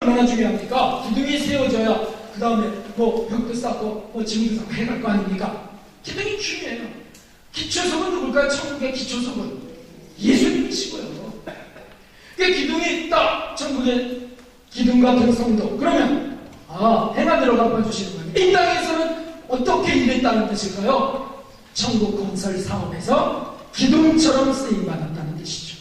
얼마나 중요합니까? 기둥이 세워져야 그 다음에 뭐 벽도 쌓고 뭐 지붕도 쌓고 해갈 거 아닙니까? 기둥이 중요해요. 기초석은 누굴까요? 천국의 기초석은 예수님이시고요. 그 기둥이 있다. 천국의 기둥 같은 성도. 그러면 해가 갚아주시는 거예요. 이 땅에서는 어떻게 일했다는 뜻일까요? 천국 건설 사업에서 기둥처럼 쓰임받았다는 뜻이죠.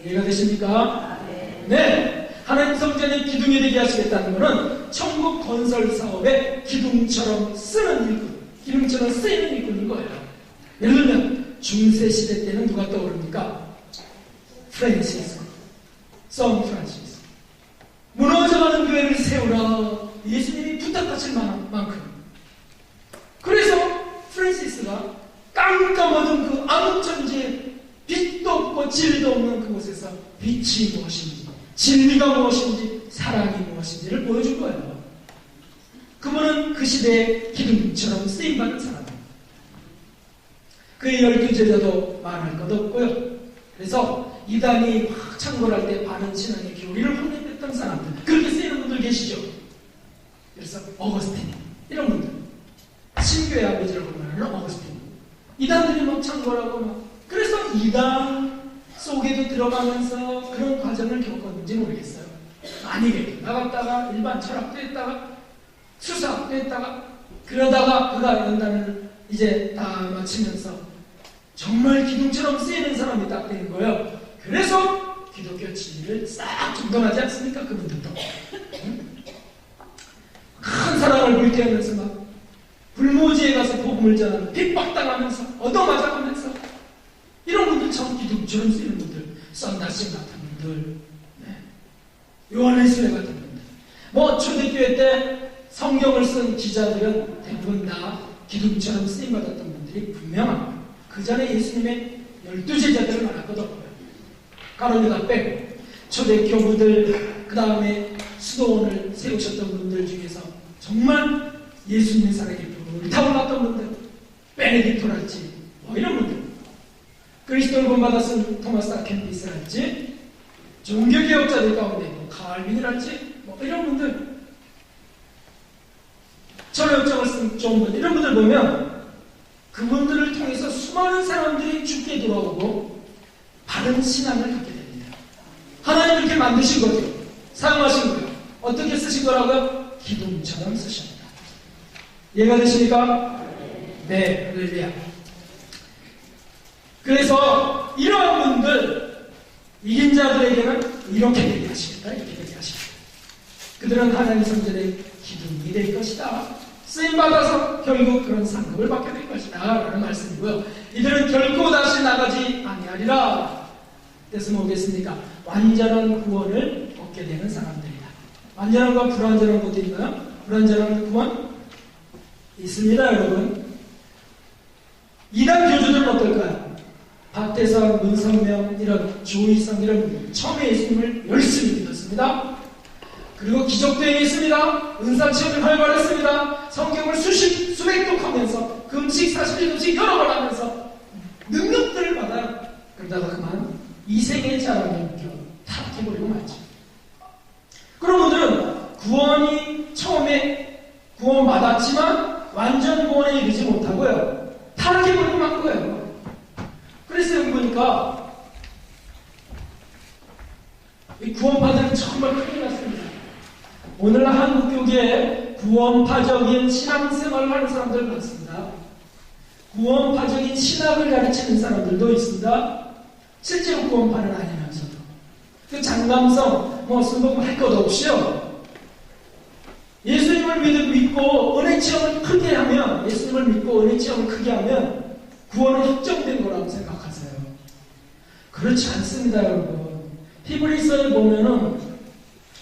이해가 되십니까? 네. 하나님 성전의 기둥이 되게 하시겠다는 것은 천국 건설 사업에 기둥처럼 쓰는 일꾼, 기둥처럼 쓰이는 일꾼인 거예요. 예를 들면 중세시대 때는 누가 떠오릅니까? 프란시스, 성 프란시스. 무너져가는 교회를 세우라 예수님이 부탁하실 만큼. 그래서 프란시스가 깜깜하던 그 암흑천지에 빛도 없고 질도 없는 그곳에서 빛이 무엇인지, 진리가 무엇인지, 사랑이 무엇인지를 보여준 거예요. 그분은 그 시대의 기둥처럼 쓰임받은 사람입니다. 그의 12제자도 말할 것 없고요. 그래서 이단이 막 창궐할 때 바른 신앙의 교리를 혼내했던 사람들, 그렇게 쓰이는 분들 계시죠. 그래서 어거스틴 이런 분들, 신교의 아버지라고 말하는 어거스틴, 이단들이 막 창궐하고 막, 그래서 이단 속에도 들어가면서 그런 과정을 겪었는지 모르겠어요. 만일에 나갔다가 일반 철학도 했다가 수사학도 했다가, 그러다가 그가 연단을 이제 다 마치면서 정말 기둥처럼 쓰이는 사람이 딱 되는 거예요. 그래서 기독교 진리를 싹 정돈하지 않습니까? 그분들도 큰 사랑을 불태우면서 막 불모지에 가서 복음을 전하는, 핍박당하면서 얻어맞아가면서, 이런 분들 참 기둥처럼 쓰이는 분들, 썬다신 같은 분들, 요한의 수레 같은 분들, 뭐 초대교회 때 성경을 쓴 기자들은 대부분 다 기둥처럼 쓰임받았던 분들이 분명합니다. 그 전에 예수님의 12제자들을 말할 것 없고요. 가론유다 빼고 초대 교부들, 그 다음에 수도원을 세우셨던 분들 중에서 정말 예수님의 사랑에 불타올랐던 분들, 베네딕토랄지 뭐 이런 분들, 그리스도를 본받았은 토마스 아 켐피스랄지, 종교개혁자들 가운데 뭐 칼빈이랄지 뭐 이런 분들, 철학적을 쓴 좋은 분들, 이런 분들 보면 그분들을 통해서 수많은 사람들이 죽게 돌아오고 바른 신앙을 갖게 됩니다. 하나님 그렇게 만드신 거죠. 사용하신 거예요. 어떻게 쓰신 거라고요? 기둥처럼 쓰십니다. 이해가 되십니까? 네, 할렐루야. 그래서 이러한 분들, 이긴 자들에게는 이렇게 되게 하시겠다, 이렇게 되게 하시겠다. 그들은 하나님 성전의 기둥이 될 것이다. 쓰임받아서 결국 그런 상급을 받게 될 것이다 라는 말씀이고요. 이들은 결코 다시 나가지 아니하리라. 뜻은 뭐겠습니까? 완전한 구원을 얻게 되는 사람들이다. 완전한과 불완전한 것도 있나요? 불완전한 구원? 있습니다, 여러분. 이단 교주들은 어떨까요? 박대성, 문성명, 이런 조희성, 이런 분들 처음에 예수님을 열심히 믿었습니다. 그리고 기적도 행했습니다. 은사체험이 활발했습니다. 성경을 수백 독하면서 금식 41금식 여러 번 하면서 능력들을 받아요. 그러다가 그만 이생의 자랑을 타락해버리고 말죠. 그런 분들은 구원이 처음에 구원받았지만 완전 구원에 이르지 못하고요, 타락해버리고 만 거예요. 그래서 여기 보니까 이 구원받으면 정말 큰일 났습니다. 오늘날 한국교계에 구원파적인 신앙생활을 하는 사람들 많습니다. 구원파적인 신학을 가르치는 사람들도 있습니다. 실제로 구원파는 아니면서도. 그 장감성, 순복음 할 것 없이요, 예수님을 믿고 은혜 체험을 크게 하면, 예수님을 믿고 은혜 체험을 크게 하면 구원은 확정된 거라고 생각하세요. 그렇지 않습니다, 여러분. 히브리서에 보면은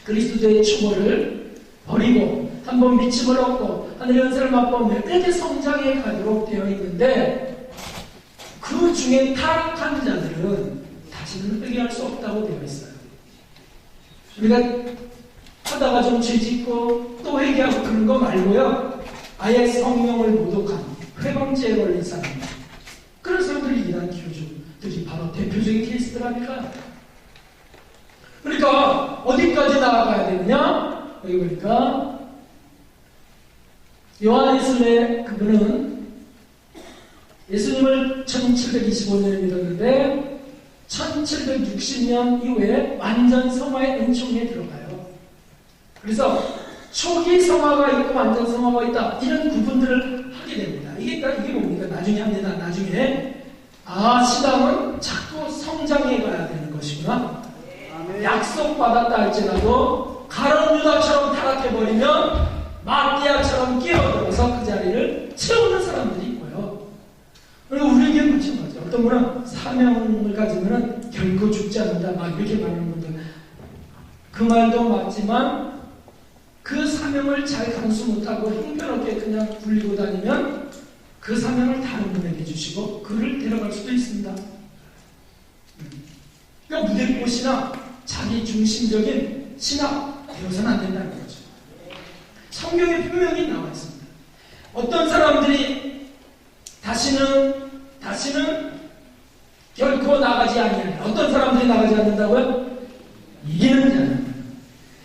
그리스도의 추모를 버리고 한번 믿음을 얻고 하늘의 은혜를 맛보며 이렇게 성장해 가도록 되어 있는데, 그 중에 타락한 자들은 다시는 회개할 수 없다고 되어 있어요. 우리가 하다가 좀 죄짓고 또 회개하고 그런 거 말고요, 아예 성령을 모독한 회방죄에 걸린 사람, 그런 사람들이 이단 교주들이 바로 대표적인 케이스들 아닐까요? 그러니까 어디까지 나아가야 되느냐? 여기 보니까 요한예술의 그분은 예수님을 1725년에 믿었는데 1760년 이후에 완전 성화의 은총에 들어가요. 그래서 초기 성화가 있고 완전 성화가 있다, 이런 구분들을 하게 됩니다. 이게 뭡니까? 나중에 합니다. 나중에 신앙은 자꾸 성장해 가야 되는 것이구나. 약속받았다 할지라도 가룟 유다처럼 타락해버리면 마띠아처럼 끼어들어서 그 자리를 채우는 사람들이 있고요. 그리고 우리에게는 마찬가지죠. 어떤 분은 사명을 가지면 결코 죽지 않는다, 막 이렇게 말하는 분들, 그 말도 맞지만 그 사명을 잘 감수 못하고 형편없게 그냥 굴리고 다니면 그 사명을 다른 분에게 주시고 그를 데려갈 수도 있습니다. 그러니까 무대꽃이나 자기 중심적인 신학 되어서는 안 된다는 거죠. 성경에 분명히 나와 있습니다. 어떤 사람들이 다시는 결코 나가지 아니하리라. 어떤 사람들이 나가지 않는다고요? 이기는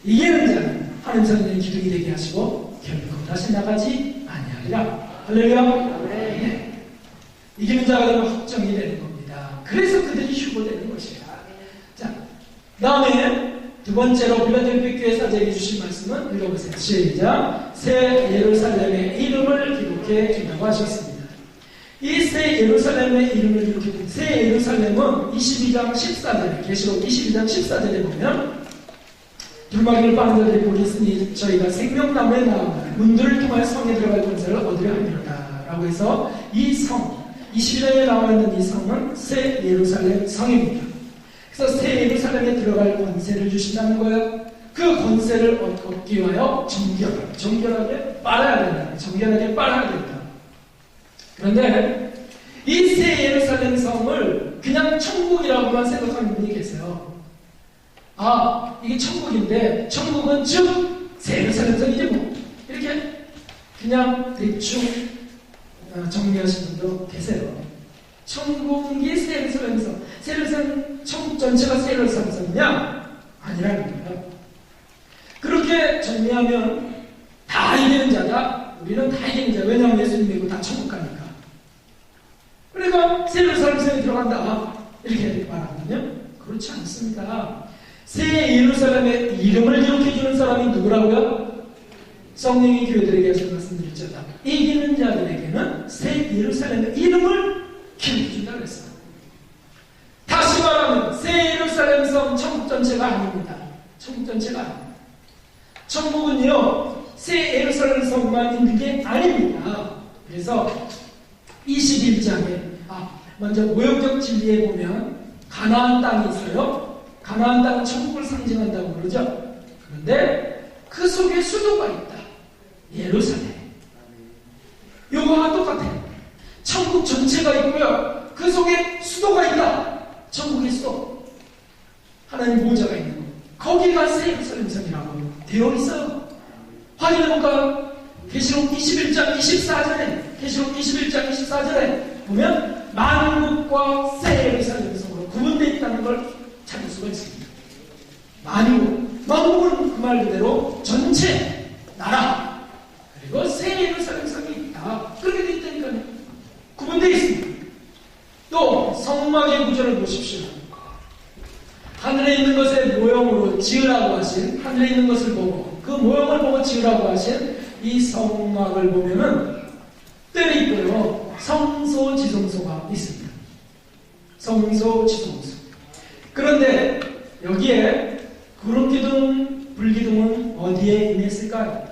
자는 하나님 선생님 기둥이 되게 하시고 결코 다시 나가지 아니하리라. 할렐루야. 네. 이기는 자가 되면 확정이 되는 겁니다. 그래서 그들이 휴거되는 것이에요. 자, 다음에 두 번째로 빌라델피아 교회 사제에게 주신 말씀은 읽어보세요. 시작. 새 예루살렘의 이름을 기록해 준다고 하셨습니다. 이 새 예루살렘의 이름을 기록해 준 새 예루살렘은 22장 14절에, 계시록 22장 14절에 보면 두루마기를 빠는 자들이 보기 있으니 저희가 생명나무에 나와 문들을 통하여 성에 들어갈 권세를 얻으려 합니다. 라고 해서 이 성, 22장에 나와 있는 이 성은 새 예루살렘 성입니다. 그래서 새 예루살렘에 들어갈 권세를 주신다는 거예요. 그 권세를 얻기 위하여 정결하게 빨아야 된다. 정결하게 빨아야 된다. 그런데 이 새 예루살렘 성을 그냥 천국이라고만 생각하는 분이 계세요. 이게 천국인데 천국은 즉 새 예루살렘 성이지 뭐, 이렇게 그냥 대충 정리하시는 분도 계세요. 천국이 새 예루살렘 성, 새 예루살렘 천국 전체가 새 예루살렘 성이냐? 아니라는 거예요. 그렇게 정리하면 다 이기는 자다. 우리는 다 이기는 자. 왜냐하면 예수님 믿고 다 천국 가니까. 그러니까 새 예루살렘 성에 들어간다, 이렇게 말하거든요. 그렇지 않습니다. 새 예루살렘의 이름을 기록해주는 사람이 누구라고요? 성령이 교회들에게 하신 말씀드렸죠. 이기는 자들에게는 새 예루살렘의 이름을 기록해준다고 했어요. 다시 말하면 새 예루살렘 성 천국 전체가 아닙니다. 천국 전체가 아닙니다. 천국은요, 새 예루살렘 성만 있는 게 아닙니다. 그래서 21장에 먼저 모형적 진리에 보면 가나안 땅이 있어요. 가나안 땅은 천국을 상징한다고 그러죠. 그런데 그 속에 수도가 있다. 예루살렘. 요거와 똑같아요. 천국 전체가 있고요, 그 속에 수도가 있다. 천국의 수도. 하나님 보호자가 있는 거. 거기가 새 예루살렘 성이라고 되어 있어요. 확인해볼까요? 계시록 21장 24절에, 계시록 21장 24절에 보면 만국과 새 예루살렘 성으로 구분되어 있다는 걸 찾을 수가 있습니다. 만국은 그 말 그대로 전체 나라, 그리고 새 예루살렘 성이 있다. 그렇게 되어 있다니까요. 구분되어 있습니다. 또 성막의 구조를 보십시오. 하늘에 있는 것의 모형으로 지으라고 하신, 하늘에 있는 것을 보고 그 모형을 보고 지으라고 하신 이 성막을 보면은 뜰이 있고요, 성소 지성소가 있습니다. 성소 지성소. 그런데 여기에 구름기둥, 불기둥은 어디에 임했을까요?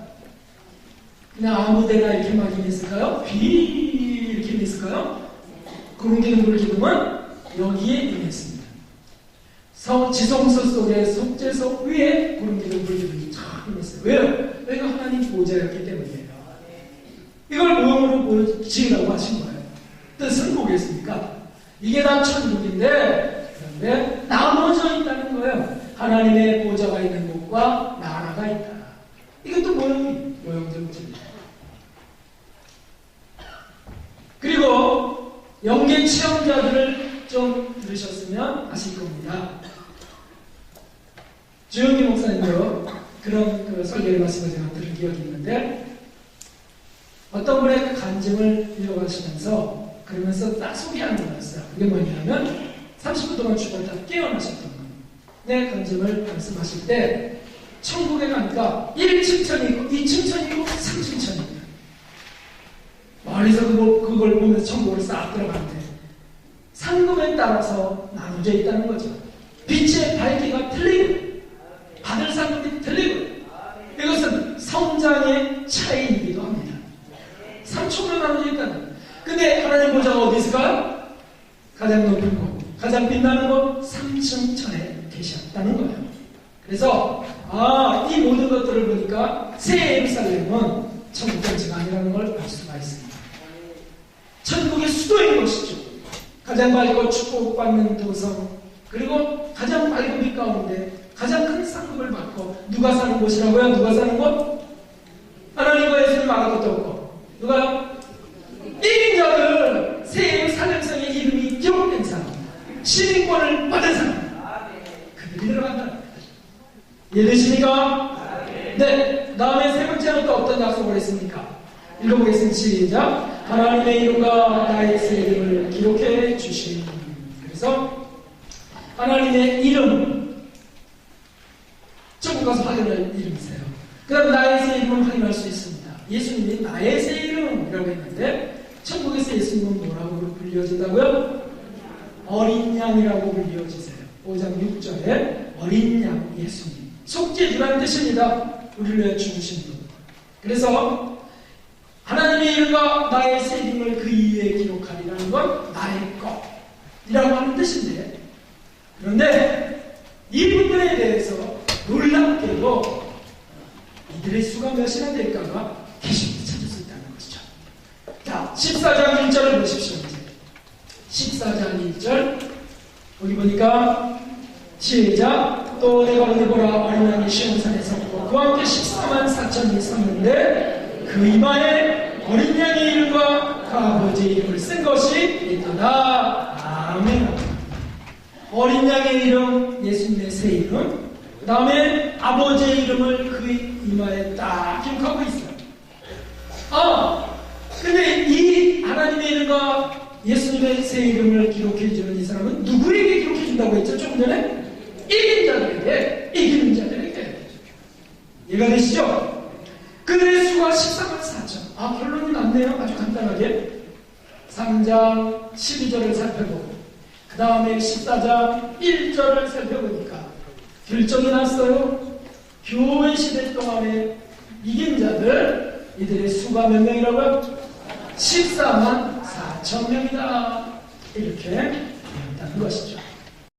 그냥 아무데나 이렇게 막 임했을까요? 이렇게 임했을까요? 구름기둥, 불기둥은 여기에 임했습니다. 지성소 속에 속죄소 위에 구름기둥, 불기둥이 쫙 임했어요. 왜요? 왜냐면 하나님 보호자였기 때문이에요. 이걸 모형으로 지으라고 하신 거예요. 뜻은 뭐겠습니까? 이게 다 천국인데, 그런데 나눠져 있다는 거예요. 하나님의 보호자가 있는 곳과 나라가 있다. 이것도 모형적인 진리입니다. 그리고 영계 체험자들을 좀 들으셨으면 아실 겁니다. 주영기 목사님도 그런 그 설교의 말씀을 제가 들은 기억이 있는데, 어떤 분의 간증을 읽어가시면서 그러면서 딱 소개하는 거였어요. 그게 뭐냐면 30분 동안 죽었다 깨어나셨던 거예요. 내 간증을 말씀하실 때 천국에 가니까 1층천이 있고 2층천이 있고 3층천이 있고, 멀리서 그걸 보면서 천국을 싹 들어가는데 상급에 따라서 나눠져 있다는 거죠. 빛의 밝기가 틀리고 받을 상급이 틀리고, 이것은 성장의 차이이기도 합니다. 3층으로 나눠져 있다는. 근데 하나님 보좌가 어디 있을까요? 가장 높은 곳, 가장 빛나는 곳 3층 천에 계셨다는 거예요. 그래서 이 모든 것들을 보니까 새 예루살렘은 천국 전체가 아니라는 걸 알 수가 있습니다. 천국의 수도인 것이죠. 가장 밝고 축복받는 도성, 그리고 가장 밝은 빛 가운데 가장 큰 상급을 받고, 누가 사는 곳이라고요? 누가 사는 곳? 하나님과 예수님 말할 것도 없고, 누가요? 이긴 자들, 새 예루살렘성의 이름이 기록된 사람, 시민권을 받은 사람, 그들이 들어간다. 이해되십니까? 네. 다음에 세 번째는 또 어떤 약속을 했습니까? 읽어보겠습니다. 시작. 하나님의 이름과 나의 새 이름을 기록해 주신. 그래서 하나님의 이름, 천국 가서 확인할 이름이세요. 그 다음 나의 새 이름을 확인할 수 있습니다. 예수님이 나의 새 이름이라고 했는데, 천국에서 예수님은 뭐라고 불려진다고요? 어린 양이라고 불려지세요. 5장 6절에 어린 양 예수님, 속죄주라는 뜻입니다. 우리를 위해 죽으신 분. 그래서 하나님의 이름과 나의 새 이름을 그 이유에 기록하리라는 건 나의 것이라고 하는 뜻인데, 그런데 이분들에 대해서 놀랍게도 이들의 수가 몇이나 될까가 계속 찾을 수 있다는 것이죠. 자, 14장 1절을 보십시오. 이제 14장 1절 거기 보니까 시작. 또 내가 오늘 보라 어린 양이 시온산에 섰고 그와 함께 14만 4천이 섰는데 그 이마에 어린 양의 이름과 그 아버지의 이름을 쓴 것이 있도다. 아멘. 어린 양의 이름, 예수님의 새 이름, 그 다음에 아버지의 이름을 그 이마에 딱 기록하고 있어요. 근데 이 하나님의 이름과 예수님의 새 이름을 기록해주는 이 사람은 누구에게 기록해준다고 했죠? 조금 전에? 이긴 자들에게, 이기는 자들에게. 이해가 되시죠? 그들의 수가 14만 4천. 결론이 났네요. 아주 간단하게. 3장 12절을 살펴보고 그 다음에 14장 1절을 살펴보니까 결정이 났어요. 교회 시대 동안에 이긴 자들, 이들의 수가 몇 명이라고요? 14만 4천 명이다. 이렇게 되었다는 것이죠.